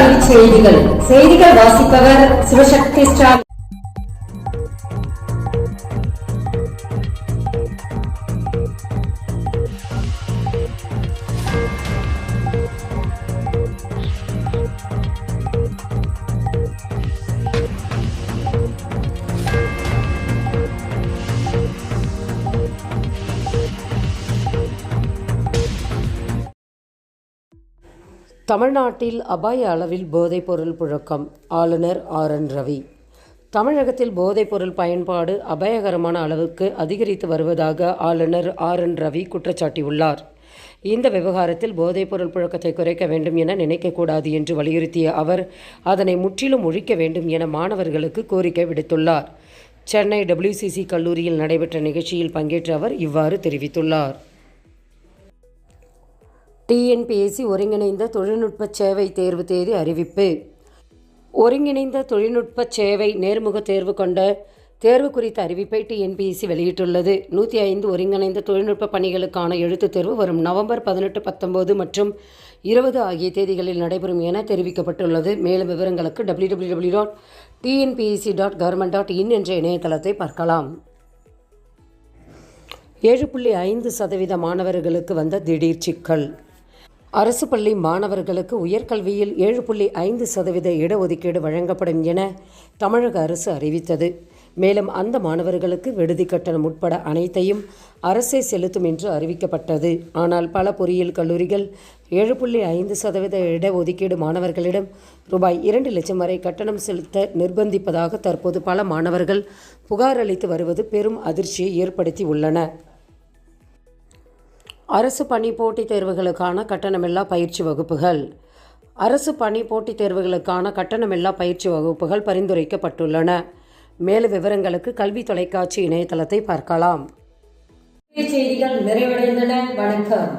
கல்வி செய்திகள். செய்திகள் வாசிப்பவர் சிவசக்தி ஸ்டார். தமிழ்நாட்டில் அபாய அளவில் போதைப்பொருள் புழக்கம். ஆளுநர் ஆர்.என். ரவி. தமிழகத்தில் போதைப்பொருள் பயன்பாடு அபாயகரமான அளவுக்கு அதிகரித்து வருவதாக ஆளுநர் ஆர்.என். ரவி குற்றச்சாட்டியுள்ளார். இந்த விவகாரத்தில் போதைப்பொருள் புழக்கத்தை குறைக்க வேண்டும் என நினைக்கக்கூடாது என்று வலியுறுத்திய அவர், அதனை முற்றிலும் ஒழிக்க வேண்டும் என மாணவர்களுக்கு கோரிக்கை விடுத்துள்ளார். சென்னை WCC கல்லூரியில் நடைபெற்ற நிகழ்ச்சியில் பங்கேற்ற அவர் இவ்வாறு தெரிவித்துள்ளார். TNPSC ஒருங்கிணைந்த தொழில்நுட்ப சேவை தேர்வு தேதி அறிவிப்பு. ஒருங்கிணைந்த தொழில்நுட்ப சேவை நேர்முக தேர்வு கொண்ட தேர்வு குறித்த அறிவிப்பை TNPSC வெளியிட்டுள்ளது. 105 ஒருங்கிணைந்த தொழில்நுட்ப பணிகளுக்கான எழுத்துத் தேர்வு வரும் நவம்பர் 18, 19 மற்றும் 20 ஆகிய தேதிகளில் நடைபெறும் என தெரிவிக்கப்பட்டுள்ளது. மேலும் விவரங்களுக்கு www.tnpsc.government.in என்ற இணையதளத்தை பார்க்கலாம். 7.5% மாணவர்களுக்கு வந்த திடீர் சிக்கல். அரசு பள்ளி மாணவர்களுக்கு உயர்கல்வியில் 7.5% இடஒதுக்கீடு வழங்கப்படும் என தமிழக அரசு அறிவித்தது. மேலும் அந்த மாணவர்களுக்கு விடுதி கட்டணம் உட்பட அனைத்தையும் அரசே செலுத்தும் என்று அறிவிக்கப்பட்டது. ஆனால் பல பொறியியல் கல்லூரிகள் 7.5% இடஒதுக்கீடு மாணவர்களிடம் ரூபாய் 2 லட்சம் வரை கட்டணம் செலுத்த நிர்பந்திப்பதாக தற்போது பல மாணவர்கள் புகார் அளித்து வருவது பெரும் அதிர்ச்சியை ஏற்படுத்தி உள்ளன. அரசு பணி போட்டித் தேர்வுகளுக்கான கட்டணமில்லா பயிற்சி வகுப்புகள். அரசு பணி போட்டித் தேர்வுகளுக்கான கட்டணமில்லா பயிற்சி வகுப்புகள் பரிந்துரைக்கப்பட்டுள்ளன. மேலும் விவரங்களுக்கு கல்வி தொலைக்காட்சி இணையதளத்தை பார்க்கலாம். செய்திகள் நிறைவடைந்தன. வணக்கம்.